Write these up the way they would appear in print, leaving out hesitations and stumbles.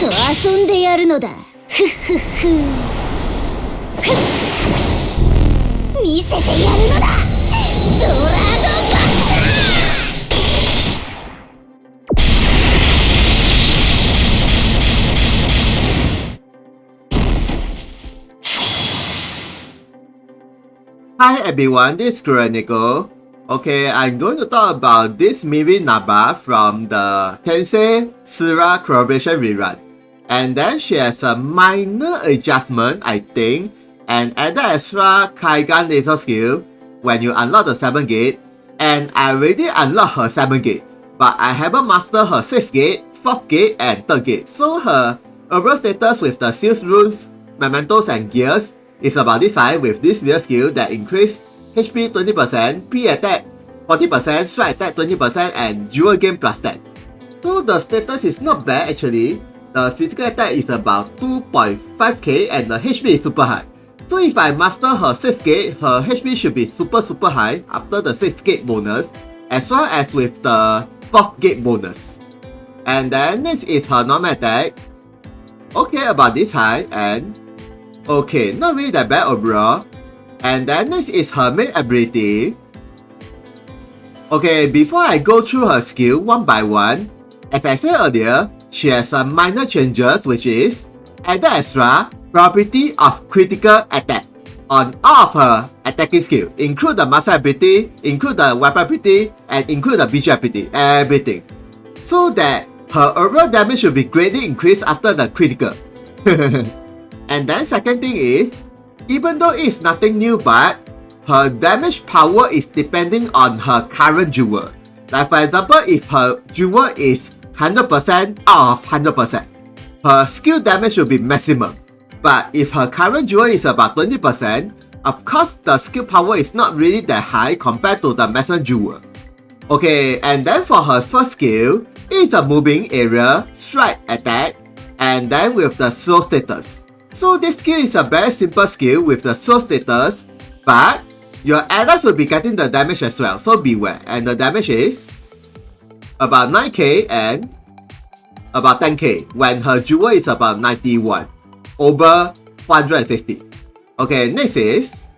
と遊んでやるのだ。ふっふっふ。見せてやるのだ。ドラゴバスター。Hi everyone, this is Chronicle. Okay, I'm going to talk about this Milim Nava from the Tensei Sura collaboration rerun. And then she has a minor adjustment, I think, and added extra Kaigan laser skill when you unlock the 7 gate. And I already unlocked her 7 gate, but I haven't mastered her 6 gate, 4th gate, and 3rd gate. So her overall status with the seals runes, mementos, and gears is about this high with this real skill that increase HP 20%, P attack 40%, strike attack 20%, and dual game plus 10. So the status is not bad actually. The physical attack is about 2.5k and the HP is super high. So if I master her 6th gate, her HP should be super high after the 6th gate bonus, as well as with the 4th gate bonus. And then next is her normal attack. Okay, about this high, and okay, not really that bad overall. And then next is her main ability. Okay, before I go through her skill one by one, as I said earlier, she has some minor changes, which is added extra probability of critical attack on all of her attacking skill, include the master ability, include the weapon ability, and include the BG ability, everything. So that her overall damage should be greatly increased after the critical. And then second thing is, even though it's nothing new, but her damage power is depending on her current jewel. Like for example, if her jewel is 100% out of 100%, her skill damage will be maximum. But if her current jewel is about 20%, of course the skill power is not really that high compared to the maximum jewel. Okay, and then for her first skill, it's a moving area, strike attack, and then with the slow status. So this skill is a very simple skill with the slow status, but your allies will be getting the damage as well, so beware. And the damage is about 9k and about 10k when her jewel is about 91 over 460. Okay, next is,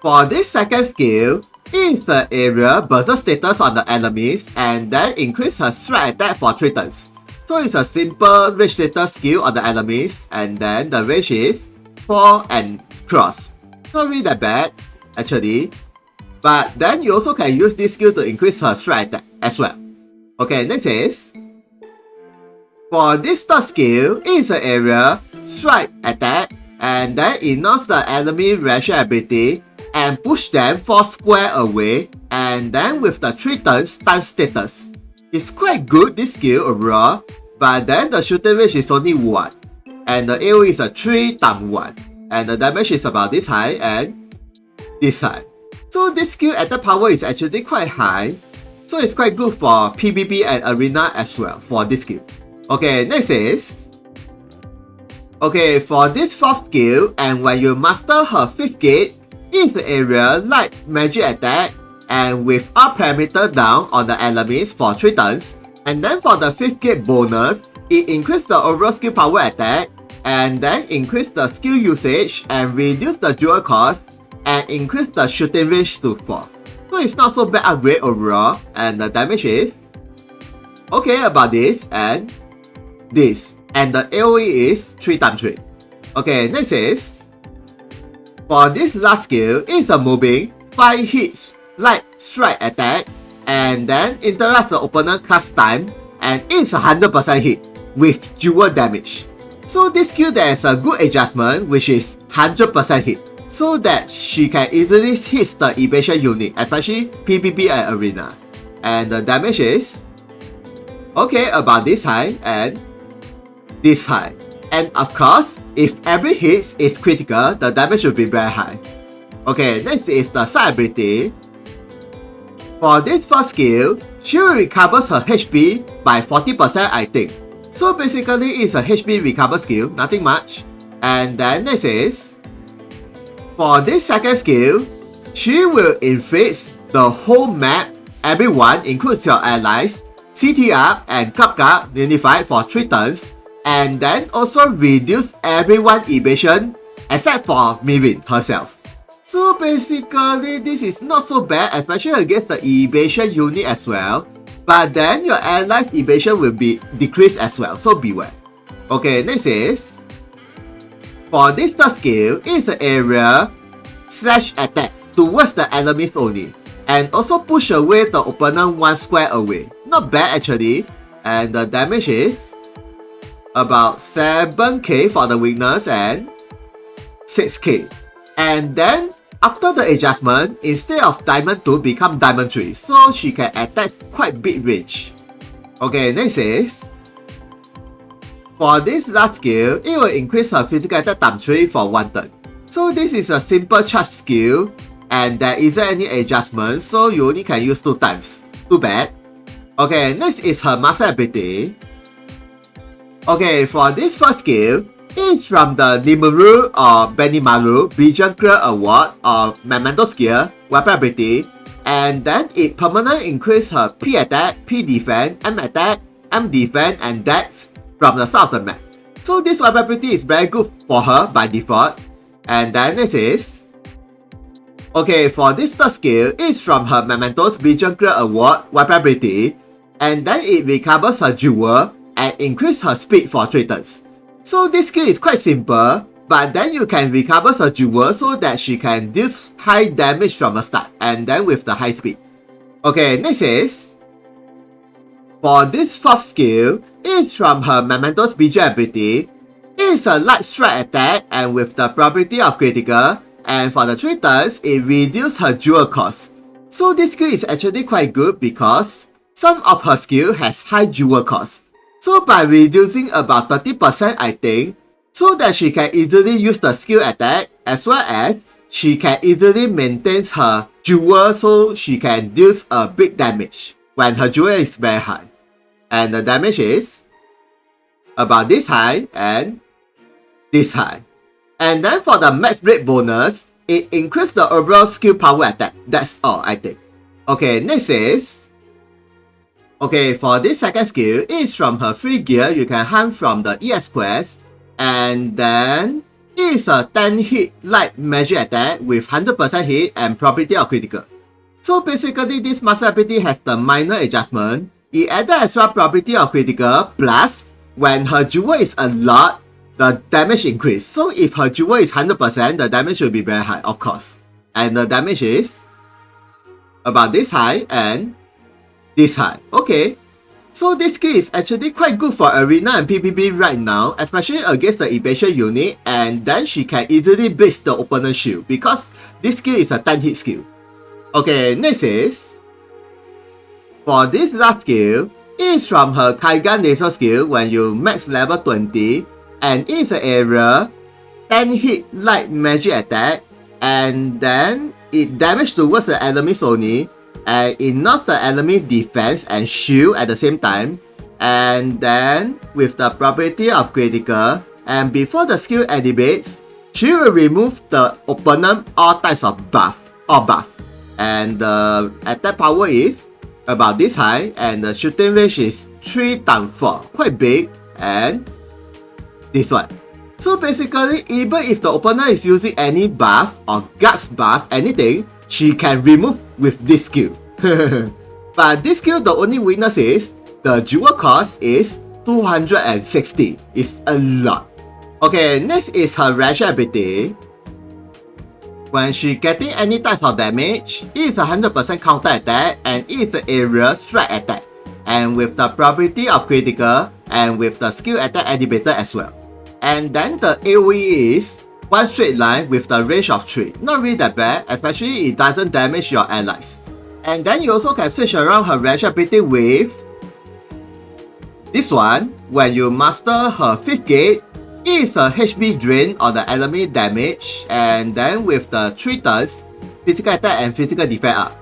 for this second skill, is the area berserk status on the enemies and then increase her strike attack for 3 turns. So it's a simple range status skill on the enemies, and then the range is 4 and cross. Not really that bad actually, but then you also can use this skill to increase her strike attack as well. Okay, next is, for this third skill, it's an area strike attack, and then it knocks the enemy reaction ability and push them 4 square away, and then with the 3 turns stun status. It's quite good, this skill overall, but then the shooting range is only 1, and the AoE is a 3 times 1, and the damage is about this high and this high. So this skill attack power is actually quite high, so it's quite good for PvP and arena as well for this skill. Okay, next is, okay, for this 4th skill, and when you master her 5th gate, it's the area light magic attack and with all parameter down on the enemies for 3 turns. And then for the 5th gate bonus, it increases the overall skill power attack, and then increase the skill usage and reduce the dual cost and increase the shooting range to 4. So it's not so bad upgrade overall, and the damage is okay about this and this, and the AoE is 3 times 3. Okay, next is, for this last skill, it's a moving 5 hits light strike attack, and then interrupts the opponent cast time, and it's 100% hit with dual damage. So this skill there is a good adjustment, which is 100% hit, so that she can easily hit the evasion unit, especially PvP and arena. And the damage is okay about this high and this high. And of course, if every hit is critical, the damage will be very high. Okay, next is the side ability. For this first skill, she recovers her HP by 40% I think. So basically it's a HP recover skill, nothing much. And then next is, for this second skill, she will inflict the whole map, everyone includes your allies, CT up and cup up unified for 3 turns, and then also reduce everyone evasion except for Milim herself. So basically this is not so bad, especially against the evasion unit as well, but then your allies evasion will be decreased as well, so beware. Okay, next is, for this third skill, is an area slash attack towards the enemies only, and also push away the opponent 1 square away. Not bad actually, and the damage is about 7k for the weakness and 6k. And then after the adjustment, instead of diamond 2 become diamond 3, so she can attack quite big range. Okay, next is, for this last skill, it will increase her physical attack times 3 for 1 turn. So this is a simple charge skill, and there isn't any adjustment, so you only can use 2 times. Too bad. Okay, next is her master ability. Okay, for this first skill, it's from the Nimuru or Benimaru Vision Clear Award or Memento skill, weapon ability, and then it permanently increases her P attack, P defense, M attack, M defense, and dex from the start of the map. So this weapon ability is very good for her by default. And then this is, okay, for this third skill, it's from her Memento's Vision Clear Award weapon ability, and then it recovers her jewel and increase her speed for 3 turns. So this skill is quite simple, but then you can recover her jewel so that she can deal high damage from the start, and then with the high speed. Okay, next is, for this fourth skill, it's from her Memento's Vision ability. It's a light strike attack and with the probability of critical, and for the 3 turns, it reduces her jewel cost. So this skill is actually quite good because some of her skill has high jewel cost. So by reducing about 30% I think, so that she can easily use the skill attack as well as she can easily maintain her jewel so she can deal a big damage when her jewel is very high. And the damage is about this high and this high. And then for the max break bonus, it increases the overall skill power attack. That's all I think. Okay, next is, okay, for this second skill, it's from her free gear you can hunt from the ES quest, and then it's a 10 hit light magic attack with 100% hit and probability of critical. So basically this master ability has the minor adjustment. It added extra probability of critical, plus when her jewel is a lot, the damage increase. So if her jewel is 100%, the damage will be very high, of course. And the damage is about this high and this high. Okay, so this skill is actually quite good for arena and PvP right now, especially against the evasion unit, and then she can easily base the opponent's shield because this skill is a 10 hit skill. Okay, next is, for this last skill, it's from her Kaigan Laser skill when you max level 20, and it's an area 10 hit light magic attack, and then it damage towards the enemies only, and it knocks the enemy defense and shield at the same time, and then with the probability of critical, and before the skill activates, she will remove the opponent all types of buff or buff, and the attack power is about this high, and the shooting range is 3 times 4, quite big, and this one. So basically, even if the opponent is using any buff or guts buff, anything, she can remove with this skill. But this skill, the only weakness is the jewel cost is 260. It's a lot. Okay, next is her ration ability. When she getting any types of damage, it is 100% counter attack and it is the area strike attack, and with the probability of critical and with the skill attack activator as well. And then the AoE is one straight line with the range of 3. Not really that bad, especially it doesn't damage your allies. And then you also can switch around her ration ability with this one. When you master her 5th gate, it is a HP drain on the enemy damage, and then with the 3 turns, physical attack and physical defense up.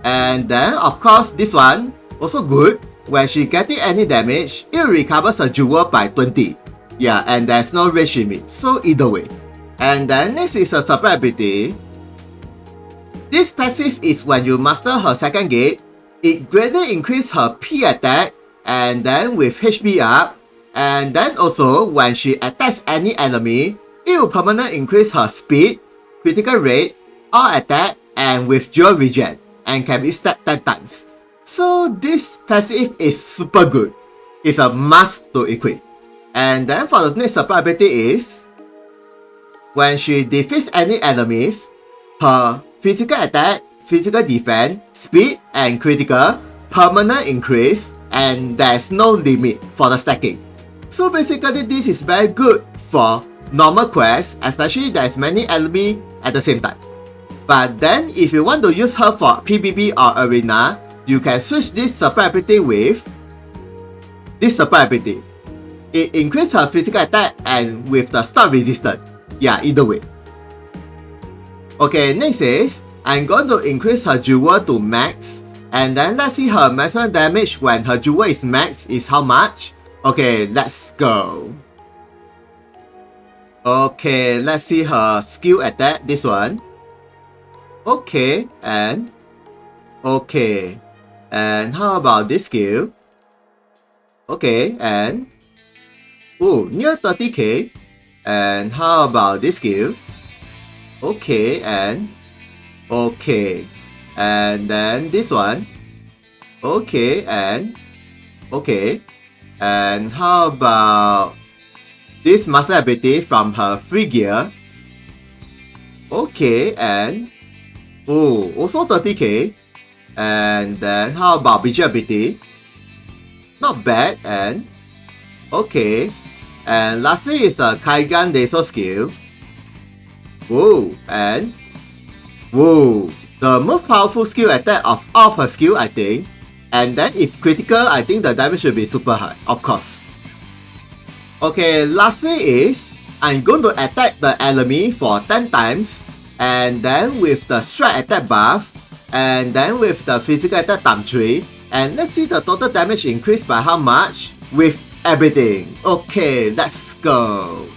And then of course this one, also good. When she getting any damage, it recovers her jewel by 20. Yeah, and there's no range limit, so either way. And then next is her supply ability. This passive is when you master her 2nd gate, it greatly increases her P attack and then with HP up, and then also when she attacks any enemy, it will permanently increase her speed, critical rate, all attack, and with dual regen, and can be stacked 10 times. So this passive is super good. It's a must to equip. And then for the next support ability is, when she defeats any enemies, her physical attack, physical defense, speed, and critical permanent increase, and there's no limit for the stacking. So basically this is very good for normal quests, especially there's many enemies at the same time. But then if you want to use her for PvP or arena, you can switch this support ability with this support ability. It increases her physical attack and with the stun resistance. Yeah, either way. Okay, next is, I'm going to increase her jewel to max, and then let's see her maximum damage when her jewel is max is how much. Okay, let's go. Okay, let's see her skill attack, this one. Okay, and okay, and how about this skill? Okay, and oh, near 30k. And how about this skill? Okay, and okay, and then this one. Okay, and okay, and how about this master ability from her free gear? Okay, and oh, also 30k. And then how about visual ability? Not bad, and okay. And lastly is a Kaigan laser skill. Whoa, and whoa, the most powerful skill attack of all of her skill, I think. And then if critical, I think the damage will be super high, of course. Okay, lastly is, I'm going to attack the enemy for 10 times, and then with the strike attack buff, and then with the physical attack times 3, and let's see the total damage increased by how much with everything. Okay, let's go.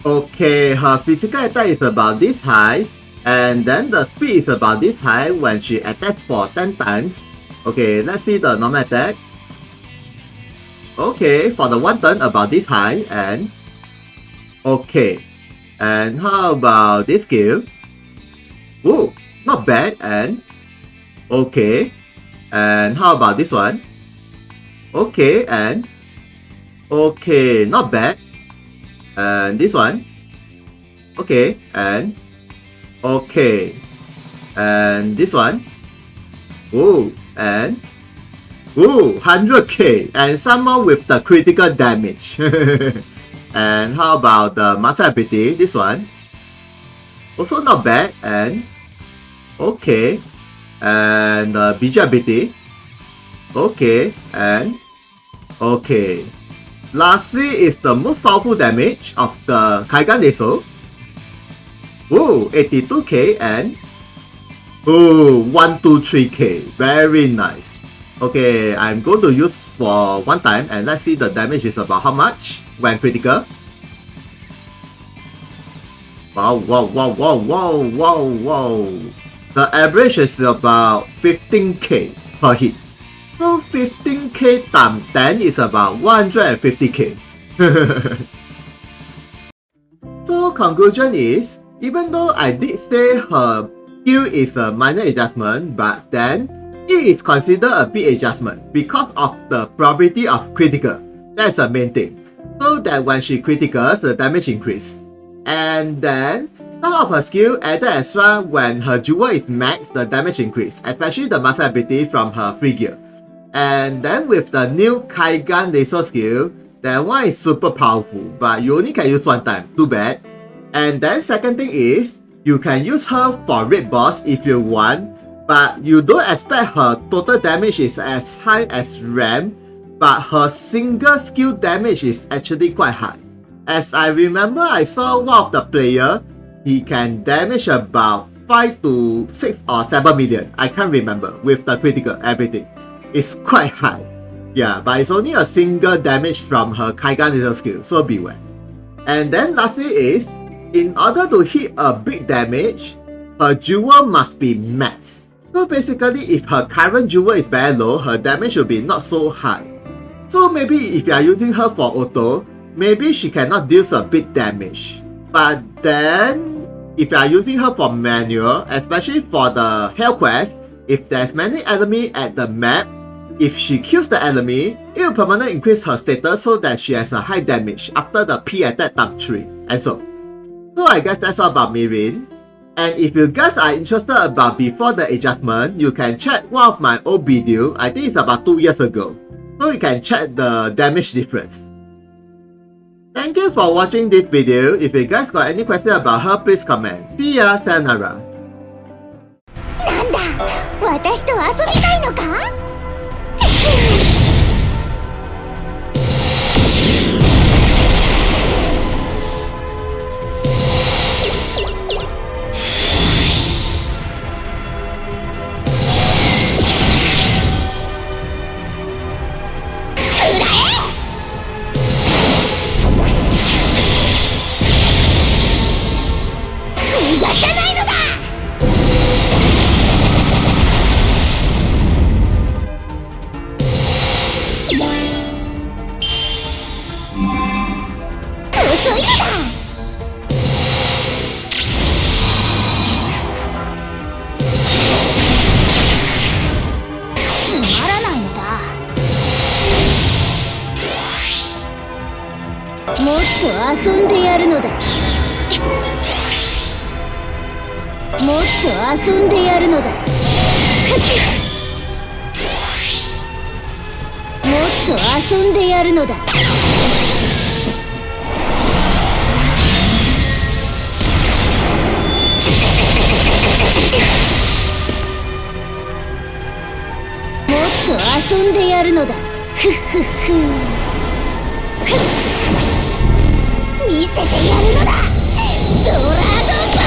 Okay, her physical attack is about this high, and then the speed is about this high when she attacks for 10 times. Okay, let's see the normal attack. Okay, for the one turn about this high, and okay, and how about this skill? Whoa, not bad, and okay, and how about this one? Okay, and okay, not bad. And this one. Okay, and okay, and this one. Ooh, and ooh, 100k, and someone with the critical damage. And how about the master ability? This one. Also not bad, and okay, and the visual ability. Okay, and okay. Lastly is the most powerful damage of the Kaigan Laser. Ooh, 82k, and ooh, 123k. Very nice. Okay, I'm going to use for one time, and let's see the damage is about how much when critical. Wow, wow, wow, wow, wow, wow, wow. The average is about 15k per hit. So 15k times 10 is about 150k. So conclusion is, even though I did say her skill is a minor adjustment, but then it is considered a big adjustment because of the probability of critical. That's the main thing. So that when she criticals, the damage increase. And then some of her skill added extra when her jewel is max, the damage increase, especially the master ability from her free gear. And then with the new Kaigan laser skill, that one is super powerful, but you only can use one time, too bad. And then second thing is, you can use her for raid boss if you want, but you don't expect her total damage is as high as RAM, but her single skill damage is actually quite high. As I remember, I saw one of the player, he can damage about 5 to 6 or 7 million, I can't remember, with the critical, everything. It's quite high. Yeah, but it's only a single damage from her Kaigan laser skill, so beware. And then lastly is, in order to hit a big damage, her jewel must be max. So basically, if her current jewel is very low, her damage will be not so high. So maybe if you are using her for auto, maybe she cannot deal a big damage. But then, if you are using her for manual, especially for the Hell Quest, if there's many enemy at the map, if she kills the enemy, it will permanently increase her status so that she has a high damage after the P attack times 3, and so. So I guess that's all about Milim. And if you guys are interested about before the adjustment, you can check one of my old video, I think it's about 2 years ago. So you can check the damage difference. Thank you for watching this video. If you guys got any question about her, please comment. See ya, sayonara. なんだ、私と遊びたいのか？もっと遊んでやるのだ。もっと遊んでやるのだ。もっと遊んでやるのだ。もっと遊んでやるのだ。ふっふっふ。見せてやるのだ。ドラゴン